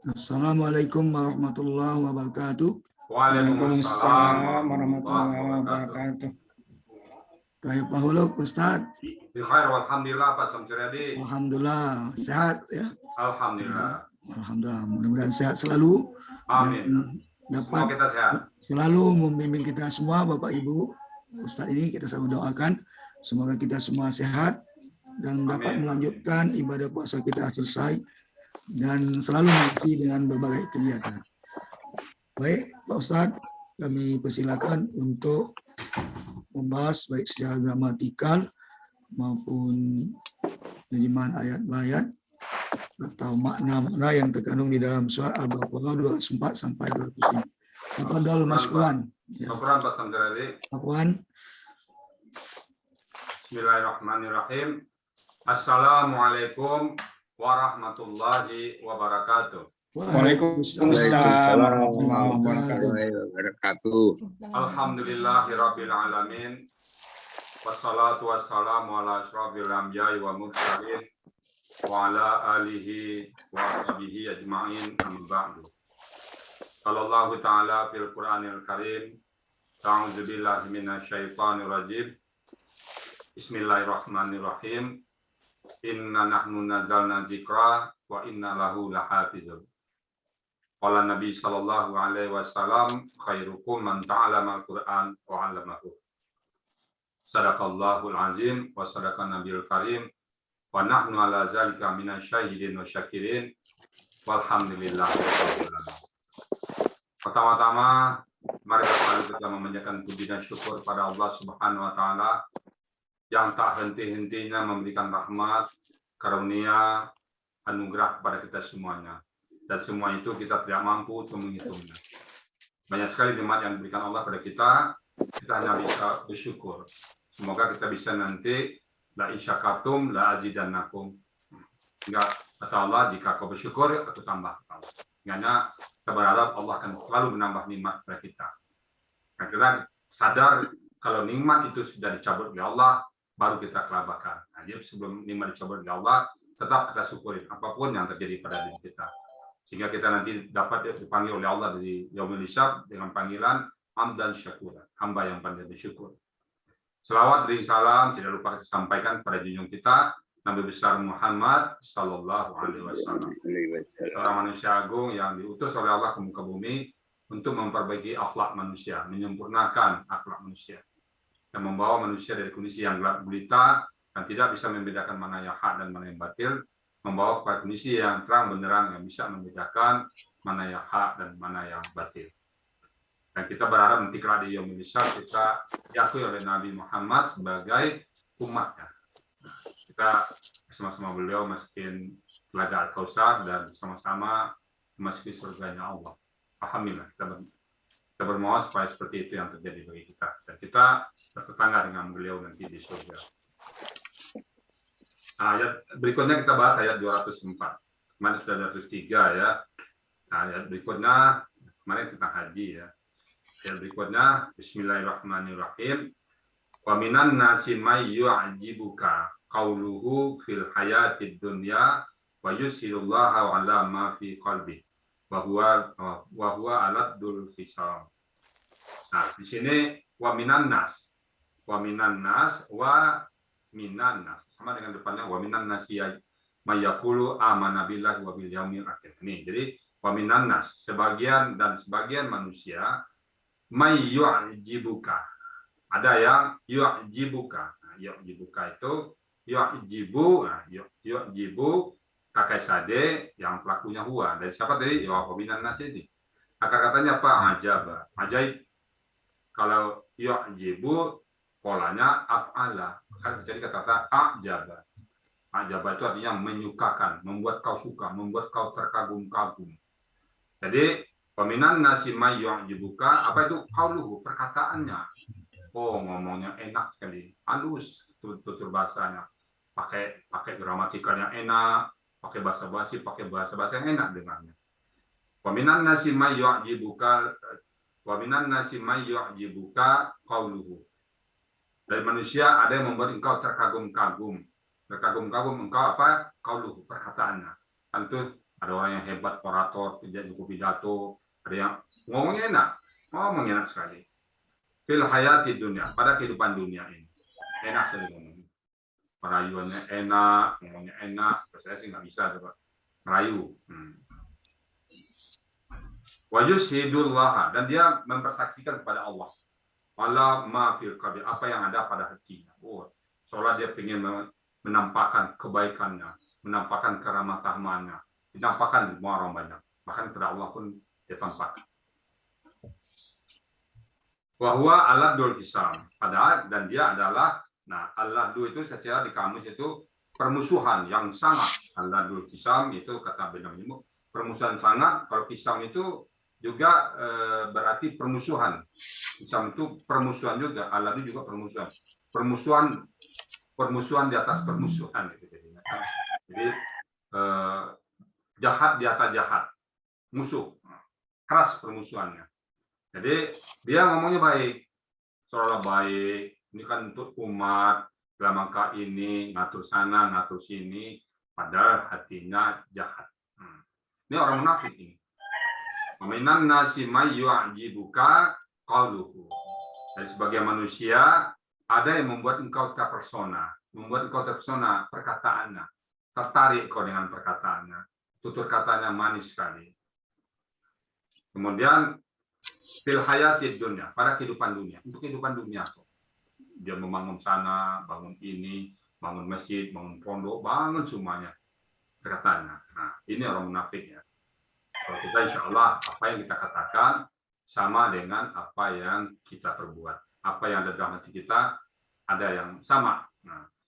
Assalamualaikum warahmatullahi wabarakatuh. Waalaikumsalam warahmatullahi wabarakatuh. Kayak Pak Huluk, Ustaz. Khair, alhamdulillah Pak Samsuriadi. Alhamdulillah sehat ya. Alhamdulillah. Alhamdulillah, mudah-mudahan sehat selalu. Amin. Dan Semua dapat kita sehat. selalu membimbing kita semua, Bapak Ibu. Ustaz ini kita selalu doakan semoga kita semua sehat dan dapat Amin. melanjutkan ibadah puasa kita selesai dan selalu mengisi dengan berbagai kegiatan. Baik, Pak Ustadz, kami persilakan untuk membahas baik secara gramatikal maupun terjemahan ayat-ayat atau makna-makna yang terkandung di dalam surat Al-Baqarah 204 sampai 205. Tafadhal maskuran. Syukran Pak Samsuriadi. Afwan. Bismillahirrahmanirrahim. Assalamualaikum warahmatullahi wabarakatuh. Waalaikumsalam warahmatullahi wabarakatuh. Alhamdulillahirabbil alamin. Wassalatu wassalamu ala asyrafil anbiya'i wa mursalin wa ala alihi wa ashabihi ajma'in amma ba'du. Qala ta'ala fil Qur'anil Karim. A'udzu billahi minasyaitonir rajim. Bismillahirrahmanirrahim. Inna nahnu nazzalna dzikra wa inna lahu lahafizun. Qala Nabi sallallahu alaihi wasallam khairukum man ta'allama al-Qur'an wa 'allamahu. Sadaqallahul azim wa sadaqan nabiyul karim wa nahnu ala zalika minasyahidin wa syakirin walhamdulillahirabbil alamin. Pertama-tama mari kita memanjatkan puji dan syukur pada Allah Subhanahu wa taala yang tak henti-hentinya memberikan rahmat, karunia, anugerah kepada kita semuanya. Dan semua itu kita tidak mampu untuk menghitungnya. Banyak sekali nikmat yang diberikan Allah kepada kita hanya bisa bersyukur. Semoga kita bisa nanti la in syakartum la azidannakum. Enggak, kata Allah, jika kau bersyukur aku tambah. Hanya kita berharap Allah akan selalu menambah nikmat kepada kita. Dan kita sadar kalau nikmat itu sudah dicabut oleh Allah, baru kita kelabakan. Nah, jadi sebelum nikmat dicabut oleh Allah, tetap kita syukurin apapun yang terjadi pada diri kita. Sehingga kita nanti dapat dipanggil oleh Allah di Yaumul Hisab dengan panggilan hamdan syakura, hamba yang pandai bersyukur. Selawat dan salam tidak lupa kita sampaikan kepada junjungan kita Nabi besar Muhammad sallallahu alaihi wasallam. Seorang manusia agung yang diutus oleh Allah ke muka bumi untuk memperbaiki akhlak manusia, menyempurnakan akhlak manusia. Dan membawa manusia dari kondisi yang gelap gulita dan tidak bisa membedakan mana yang hak dan mana yang batil, membawa kepada kondisi yang terang benderang yang bisa membedakan mana yang hak dan mana yang batil. Dan kita berharap nanti kelak di Yaumul Hisab kita diakui oleh Nabi Muhammad sebagai umatnya. Kita bersama-sama beliau masukin telaga Al-Kautsar dan sama-sama memasuki surganya Allah. Alhamdulillah, kita bermohon supaya seperti itu yang terjadi bagi kita. Dan kita bertetangga dengan beliau nanti di surga. Ayat berikutnya kita bahas ayat 204. Kemarin sudah 203 ya. Nah, ayat berikutnya kemarin kita haji ya. Ayat berikutnya Bismillahirrahmanirrahim. Wa minan nasi may yu'jibuka qauluhu fil hayatid dunya wa yusirullaha ala ma fi qalbi wa huwa aladul hisab. Nah, di sini wa minan nas wa minan nas sama dengan depannya wa minan nasi may yaqulu amana billahi wa bil yaumil akhir. Nih, jadi wa minan nas sebagian manusia may yu'jibuka. Ada yang yu'jibuka. Nah, yu'jibuka itu yu'jibu, nah, yu'jibu kakek sade yang pelakunya huwa. Dari siapa tadi? Ya minan nas ini. Kata-katanya apa? Ajaba. Ajaib. Kalau yu'jibu polanya af'ala. Kan jadi kata-kata ajaba. Ajaba itu artinya menyukakan, membuat kau suka, membuat kau terkagum-kagum. Jadi peminan nasi may yu'jibuka, apa itu qauluhu, perkataannya. Oh, ngomongnya enak sekali, halus tutur bahasanya. Pakai gramatikal yang enak, pakai bahasa basi, pakai bahasa yang enak dengannya. Peminan nasi may yu'jibuka qauluhu. Dari manusia ada yang membuat engkau terkagum-kagum. Terkagum-kagum engkau apa? Qauluhu, perkataannya. Tentu Ada orang yang hebat orator, cukup pidato, ada yang ngomongnya enak sekali. Fil hayati dunia, pada kehidupan dunia ini. Enak sekali ngomongnya. Perayuannya enak, ngomongnya enak. Saya sih nggak bisa coba merayu. Wajus hidullah, dan dia mempersaksikan kepada Allah. Allah ma fil qalbi, apa yang ada pada hatinya. Seolah dia ingin menampakkan kebaikannya, menampakkan keramah tamahannya, ditampakkan di semua orang banyak. Bahkan kepada Allah pun dia tampakkan. Bahwa aladul hisam, padahal dan dia adalah, aladu itu secara di kamus itu permusuhan yang sangat. Aladul hisam itu kata Benyamin, permusuhan sangat. Kalau hisam itu juga berarti permusuhan. Hisam itu permusuhan juga, aladu juga permusuhan. Permusuhan di atas permusuhan. Jadi jahat di atas jahat, musuh, keras permusuhannya. Jadi dia ngomongnya baik, seolah baik. Ini kan untuk umat, dalam angka ini ngatur sana, ngatur sini, padahal hatinya jahat. Ini orang munafik ini. Minan nasi may yu'jibuka qauluhu. Dari sebagian manusia ada yang membuat engkau terpesona, perkataannya, tertarik kau dengan perkataannya, tutur katanya manis sekali. Kemudian fil hayatid dunya, pada kehidupan dunia, untuk kehidupan dunia dia membangun sana, bangun ini, bangun masjid, bangun pondok, bangun semuanya perkataannya. Ini orang munafik ya. Kalau kita insya Allah apa yang kita katakan sama dengan apa yang kita perbuat, apa yang ada dalam hati kita ada yang sama.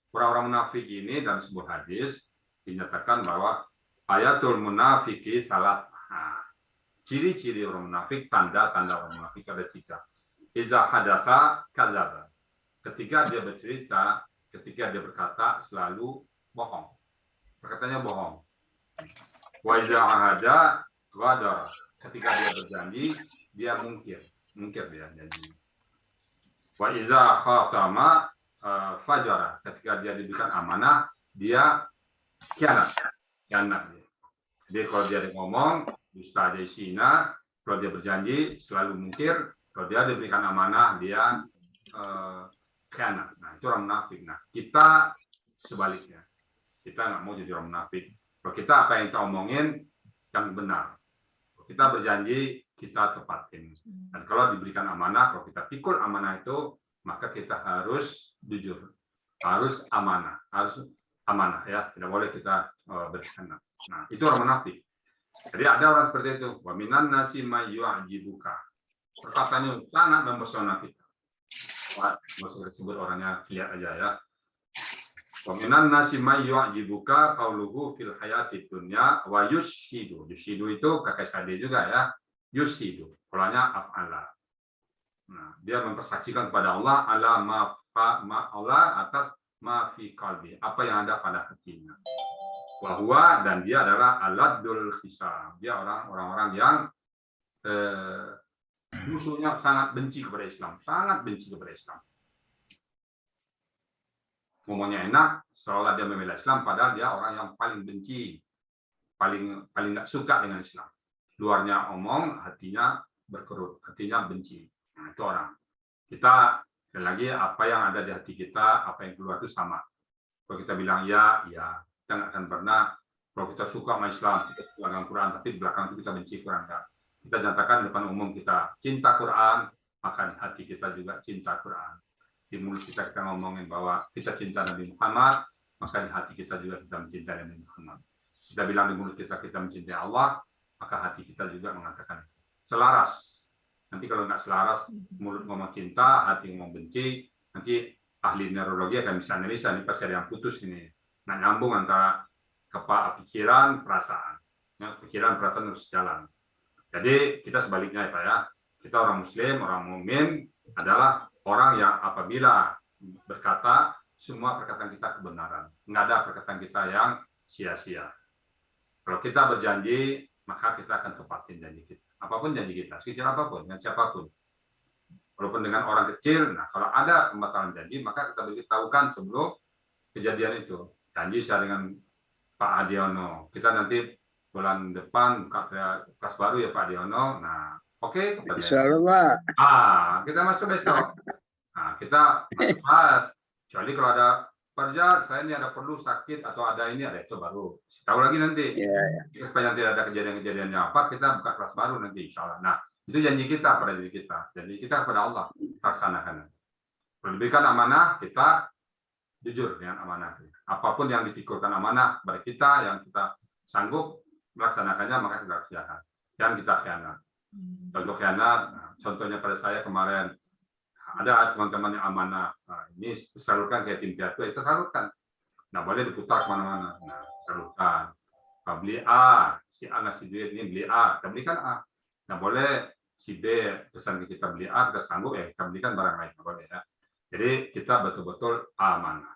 Orang-orang munafik ini dalam sebuah hadis dinyatakan bahwa ayatul munafiki salah. Ciri-ciri orang munafik, tanda-tanda orang munafik ada 3. Iza hadatsa kadzdzaba. Ketika dia bercerita, ketika dia berkata selalu bohong. Perkataannya bohong. Wa iza ahada ghadara. Ketika dia berjanji, dia mungkir dia janji. Wa iza khatama fajara. Ketika dia diberikan amanah, dia khianat. Jadi kalau dia ngomong dusta dia zina, kalau dia berjanji selalu mungkir, kalau dia diberikan amanah dia khianat. Itu orang munafik. Kita sebaliknya, kita nggak mau jadi orang munafik. Kalau kita apa yang kita omongin yang benar, kalau kita berjanji kita tepatin. Dan kalau diberikan amanah, kalau kita pikul amanah itu, maka kita harus jujur, harus amanah ya, tidak boleh kita berkhianat. Itu orang munafik. Jadi ada orang seperti itu. Wa minan nasi may yu'jibuka. Perkataannya sangat memesona kita. Maksudnya sebut orangnya lihat aja ya. Wa minan nasi may yu'jibuka qauluhu fil hayatid dunya wa yushidu. Yushidu itu kakek sade juga ya. Yushidu. Polanya af'ala. Dia mempersaksikan kepada Allah ala Allah atas ma fi qalbi, apa yang ada pada hatinya. Bahwa dan dia adalah aladul hisam. Dia orang-orang yang musuhnya sangat benci kepada Islam, sangat benci kepada Islam. Ngomongnya enak, seolah dia membela Islam, padahal dia orang yang paling benci, paling nggak suka dengan Islam. Luarnya omong, hatinya berkerut, hatinya benci. Itu orang. Kita sekali lagi apa yang ada di hati kita, apa yang keluar itu sama. Kalau kita bilang ya, kita nggak akan pernah. Kalau kita suka sama Islam, kita suka dengan Quran, tapi di belakang itu kita benci Quran. Kita nyatakan di depan umum kita cinta Quran, maka di hati kita juga cinta Quran. Di mulut kita ngomongin bahwa kita cinta Nabi Muhammad, maka di hati kita juga kita mencintai Nabi Muhammad. Kita bilang di mulut kita mencintai Allah, maka hati kita juga mengatakan selaras. Nanti kalau nggak selaras, mulut ngomong cinta, hati ngomong benci, nanti ahli neurologi akan bisa analisa, ini pasti ada yang putus ini. Nggak nyambung antara pikiran, perasaan. Pikiran, perasaan harus jalan. Jadi kita sebaliknya ya Pak ya. Kita orang Muslim, orang mukmin adalah orang yang apabila berkata, semua perkataan kita kebenaran. Nggak ada perkataan kita yang sia-sia. Kalau kita berjanji, maka kita akan tepatin janji kita. Apapun janji kita, sekecil apapun, dengan siapapun. Walaupun dengan orang kecil, kalau ada pembatalan janji, maka kita beritahukan sebelum kejadian itu. Janji saya dengan Pak Adiono, kita nanti bulan depan buka kelas baru ya Pak Diono. Nah, oke. Insyaallah, Pak. Kita masuk besok. Nah, kita masuk kelas. Kecuali kalau ada Fajar, saya ini ada perlu sakit atau ada ini ada itu baru. Tahu lagi nanti. Supaya tidak ada kejadian-kejadian apa, kita buka kelas baru nanti insya Allah. Nah, itu janji kita pada diri kita. Janji kita kepada Allah laksanakan. Berikan amanah, kita jujur dengan amanah. Apapun yang dipikirkan amanah kepada kita, yang kita sanggup melaksanakannya, maka kita kerjakan. Jangan kita khianat. Contoh khianat, contohnya pada saya kemarin, ada teman-teman yang amanah. Nah, ini salurkan kayak tim piatu, itu salurkan. Nah, boleh diputar kemana-mana. Nah, salurkan. Beli A, si A ngasih duit, ini beli A, kita belikan A. Nah, boleh si B pesan ke kita beli A, kita sanggup kita belikan barang lain. Nah, boleh ya. Jadi kita betul-betul amanah.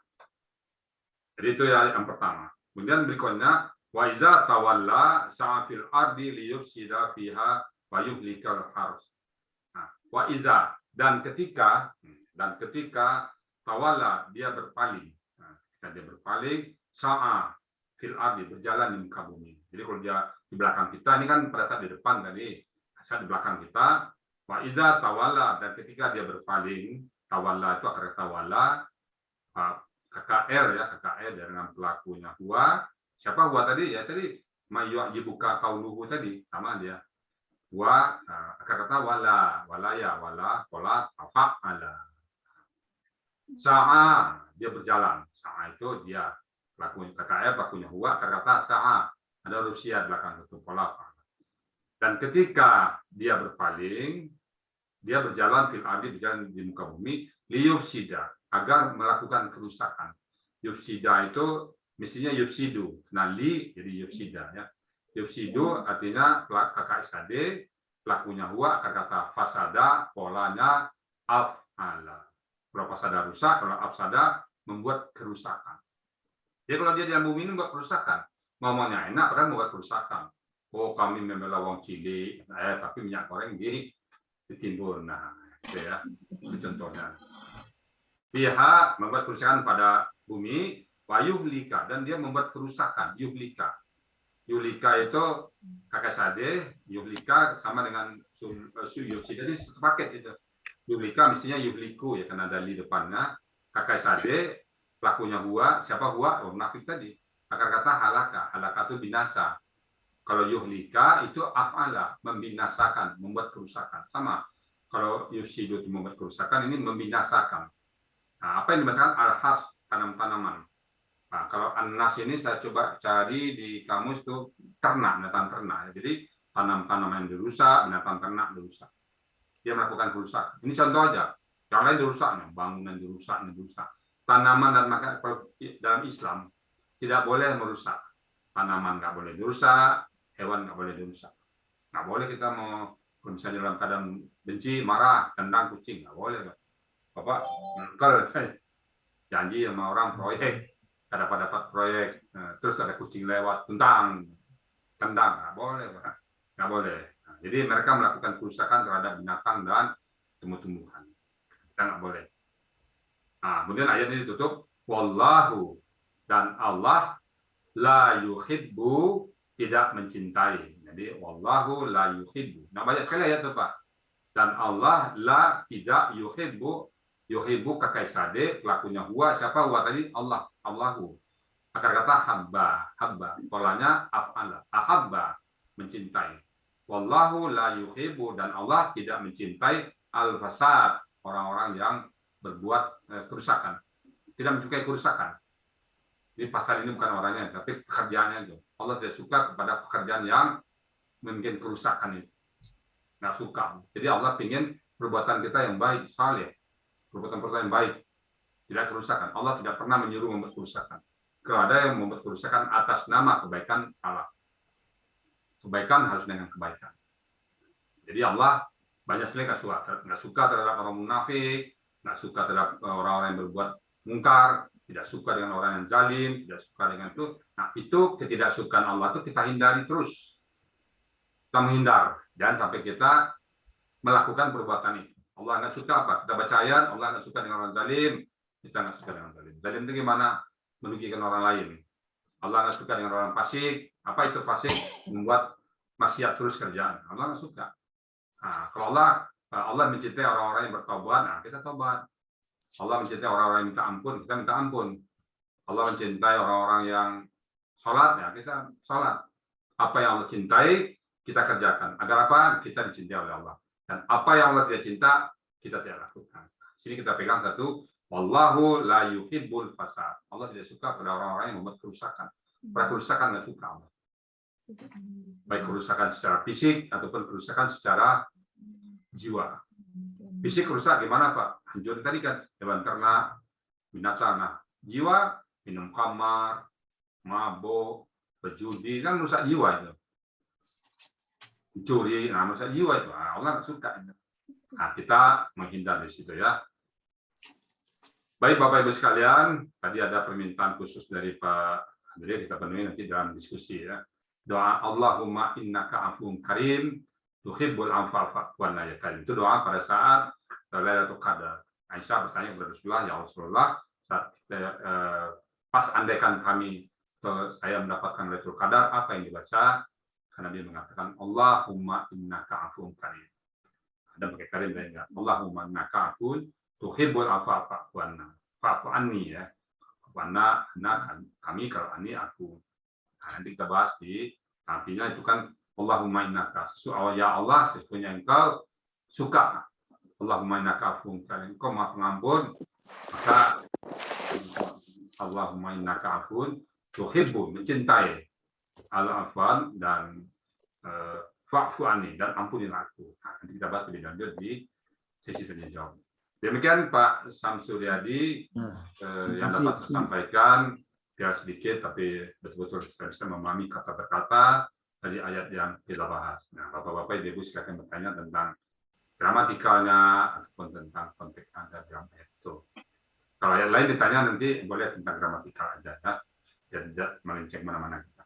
Jadi itu yang pertama. Kemudian berikutnya, wa iza tawalla sa'afil ardi liyufsida fiha wa yuhlikal harus. Nah, wa iza dan ketika tawalla dia berpaling. Nah, ketika dia berpaling, sa'a fil ardi berjalan di muka bumi. Jadi kalau dia di belakang kita, ini kan pada saat di depan tadi, saat di belakang kita, wa iza tawalla dan ketika dia berpaling, tawalla itu akar tawalla, KKR ya, KKR dengan pelakunya huwa. Siapa huwa tadi? Ya tadi mayyu'jibuka qauluhu tadi, sama dia. Wa akar kata wala, walaya, wala, qolat, fa'ala. Sa'a dia berjalan. Sa'a itu dia pelakunya KKR, pelakunya huwa, akar kata sa'a. Ada huruf sya belakang itu qolat. Dan ketika dia berpaling, dia berjalan fil ardi, berjalan di muka bumi, liyufsida, agar melakukan kerusakan. Yufsida itu mestinya yufsidu. Nah, li jadi yufsida ya. Yufsidu artinya kakak SAD, pelakunya huwa, kata fasada, polanya af'ala. Kalau fasada rusak, kalau afsada membuat kerusakan. Jadi kalau dia di dalam bumi ini membuat kerusakan, ngomongnya enak, padahal membuat kerusakan. Oh, kami membela wong cilik, tapi minyak goreng ditimbun. Nah, itu ya, itu contohnya. Pihak membuat kerusakan pada bumi, wayuhlika, dan dia membuat kerusakan, yuhlika. Yuhlika itu kakak sade, yuhlika sama dengan yufsida, jadi satu paket itu. Yuhlika mestinya yuhliku ya, karena ada li depannya. Kakak sade, pelakunya huwa, siapa huwa? Oh, nafik tadi. Akar kata halaka, halaka itu binasa. Kalau yuhlika itu af'ala, membinasakan, membuat kerusakan. Sama. Kalau yufsidu itu membuat kerusakan, ini membinasakan. Nah, apa yang dimaksudkan al-has, tanam-tanaman. Nah, kalau an-nas ini saya coba cari di kamus itu ternak, binatang ternak. Jadi tanam-tanaman yang dirusak, binatang ternak dirusak. Dia melakukan kerusakan. Ini contoh aja. Yang lain dirusaknya, bangunan dirusak. Tanaman dan makanan dalam Islam tidak boleh merusak. Tanaman nggak boleh dirusak, hewan nggak boleh dirusak. Nggak boleh kita mau misalnya dalam keadaan benci, marah, tendang kucing, nggak boleh. Bapak janji sama orang proyek, dapat proyek, terus ada kucing lewat, tendang, nggak boleh, nggak boleh. Nah, jadi mereka melakukan kerusakan terhadap binatang dan tumbuh-tumbuhan, kita nggak boleh. Nah, kemudian ayat ini ditutup, wallahu, dan Allah la yuhibbu, tidak mencintai. Jadi wallahu la yuhibbu. Nah, banyak sekali ayat itu Pak. Dan Allah la tidak yuhibbu kakak sade, pelakunya huwa, siapa huwa tadi? Allah, Allahu. Akar kata habba, polanya af'ala, ahabba, mencintai. Wallahu la yuhibbu, dan Allah tidak mencintai al-fasad, orang-orang yang berbuat kerusakan. Tidak menyukai kerusakan. Jadi pasal ini bukan orangnya, tapi pekerjaannya itu. Allah tidak suka kepada pekerjaan yang mungkin kerusakan itu. Nggak suka. Jadi Allah ingin perbuatan kita yang baik, saleh. Perbuatan-perbuatan yang baik, tidak kerusakan. Allah tidak pernah menyuruh membuat kerusakan. Kalau ada yang membuat kerusakan atas nama kebaikan, salah. Kebaikan harus dengan kebaikan. Jadi Allah banyak sekali nggak suka terhadap orang munafik, nggak suka terhadap orang-orang yang berbuat mungkar, tidak suka dengan orang yang zalim, tidak suka dengan itu. Nah, itu ketidaksukaan Allah itu kita hindari terus. Kita menghindar, jangan sampai kita melakukan perbuatan itu. Allah nggak suka apa? Kita baca ayat, Allah nggak suka dengan orang zalim, kita nggak suka dengan zalim. Zalim itu gimana? Merugikan orang lain. Allah nggak suka dengan orang fasik. Apa itu fasik? Membuat maksiat terus kerjaan. Allah nggak suka. Nah, kalau Allah mencintai orang-orang yang bertobat, nah kita tobat. Allah mencintai orang-orang yang minta ampun, kita minta ampun. Allah mencintai orang-orang yang sholat, ya kita sholat. Apa yang Allah cintai, kita kerjakan. Agar apa? Kita dicintai oleh Allah. Dan apa yang Allah tidak cinta, kita tidak lakukan. Sini kita pegang satu, wallahu la yuhibbul fasad. Allah tidak suka pada orang-orang yang membuat kerusakan. Pada kerusakan nggak suka Allah. Baik kerusakan secara fisik ataupun kerusakan secara jiwa. Fisik rusak gimana Pak? Hancur tadi kan hewan ternak, binatang. Nah, jiwa minum khamar, mabuk, berjudi kan rusak jiwa itu. Curi, nah rusak jiwa itu. Nah, Allah nggak suka. Nah, kita menghindar di situ ya. Baik Bapak Ibu sekalian, tadi ada permintaan khusus dari Pak Andri, kita penuhi nanti dalam diskusi ya. Doa Allahumma innaka afuwun karim tuhibbul afwa fa'fu anna ya karim. Itu doa pada saat Lailatul Qadar. Aisyah bertanya kepada Rasulullah, ya Rasulullah, pas andaikan saya mendapatkan Lailatul Qadar, apa yang dibaca? Karena dia mengatakan Allahumma innaka afuwun karim. Ada pakai karim dan enggak. Allahumma innaka afuwun tuhibbul afwa fa'fu anni ya. Karena kami kalau ani aku. Nah, nanti kita bahas di artinya itu kan Allahumma innaka ya Allah sesungguhnya engkau suka Allahumma innaka afuwun karim, engkau maha pengampun, maka Allahumma innaka afuwun tuhibbu mencintai al-afwan dan fa'fu anni dan ampunilah aku. Nah, nanti kita bahas lebih lanjut di sesi tanya jawab. Demikian Pak Samsuryadi yang dapat saya sampaikan. Biar sedikit, tapi betul-betul kita bisa memahami kata per kata dari ayat yang kita bahas. Nah, Bapak-Bapak, Ibu silakan bertanya tentang gramatikalnya ataupun tentang konteks ada dalam ayat itu. Kalau ayat lain ditanya nanti boleh tentang gramatikal aja ya, biar tidak melenceng mana-mana kita.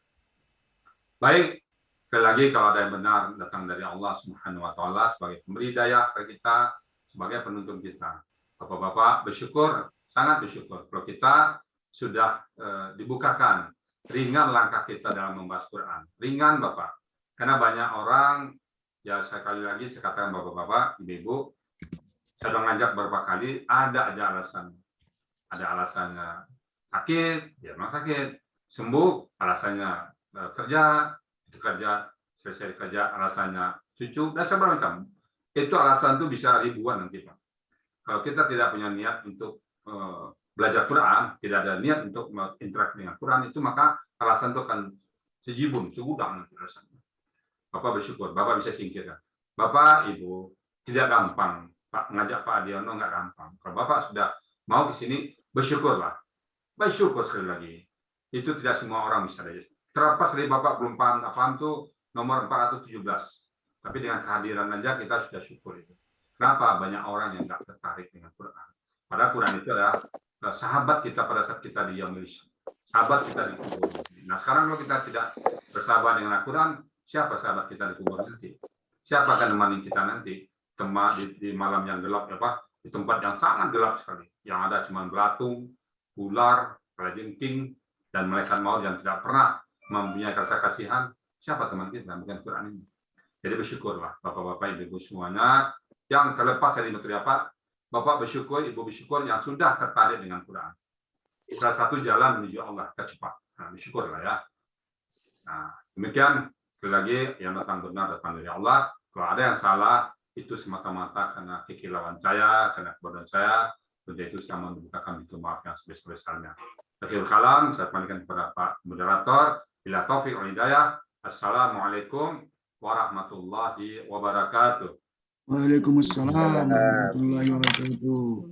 Baik, sekali lagi kalau ada yang benar datang dari Allah Subhanahu Wa Taala sebagai pemberi daya kepada kita, sebagai penuntun kita. Bapak-Bapak bersyukur, sangat bersyukur kalau kita sudah dibukakan ringan langkah kita dalam membahas Quran. Ringan Bapak. Karena banyak orang, ya sekali lagi saya katakan Bapak-Bapak, Ibu-Ibu, saya sudah ngajak beberapa kali, ada aja alasan. Ada alasannya sakit, ya memang sakit. Sembuh, alasannya kerja, itu kerja, selesai kerja, alasannya cucu, dan sebagainya. Itu alasan itu bisa ribuan nanti Pak. Kalau kita tidak punya niat untuk belajar Quran, tidak ada niat untuk berinteraksi dengan Quran, itu maka alasan itu akan sejibun, segudang nanti alasannya. Bapak bersyukur, Bapak bisa singkirkan. Bapak, Ibu, tidak gampang. Pak ngajak Pak Adiono nggak gampang. Kalau Bapak sudah mau ke sini, bersyukurlah. Bersyukur sekali lagi. Itu tidak semua orang bisa. Terlepas dari Bapak belum paham itu nomor 417. Tapi dengan kehadiran aja kita sudah syukur itu. Kenapa? Banyak orang yang nggak tertarik dengan Quran. Padahal Quran itu adalah sahabat kita pada saat kita di Yaumul Islam. Sahabat kita di kubur. Nah sekarang kalau kita tidak bersahabat dengan Al-Quran, siapa sahabat kita di kubur nanti? Siapa akan menemani kita nanti? Di malam yang gelap, ya Pak? Di tempat yang sangat gelap sekali. Yang ada cuma belatung, ular, kalajengking, dan malaikat maut yang tidak pernah mempunyai rasa kasihan. Siapa teman kita? Bukan Quran ini. Jadi bersyukurlah Bapak-Bapak, Ibu semuanya. Yang terlepas dari materi apa, Bapak bersyukur, Ibu bersyukur yang sudah tertarik dengan Quran. Salah satu jalan menuju Allah tercepat. Nah, bersyukurlah ya. Nah, demikian sekali lagi yang datang benar datang dari Allah. Kalau ada yang salah, itu semata-mata karena kekilauan saya, karena kebodohan saya. Untuk itu saya membukakan pintu maaf yang sebesar-besarnya. Akhirul kalam, saya panggilkan kepada Pak Moderator. Bila taufiq wal hidayah. Assalamualaikum warahmatullahi wabarakatuh. Waalaikumsalam warahmatullahi wabarakatuh.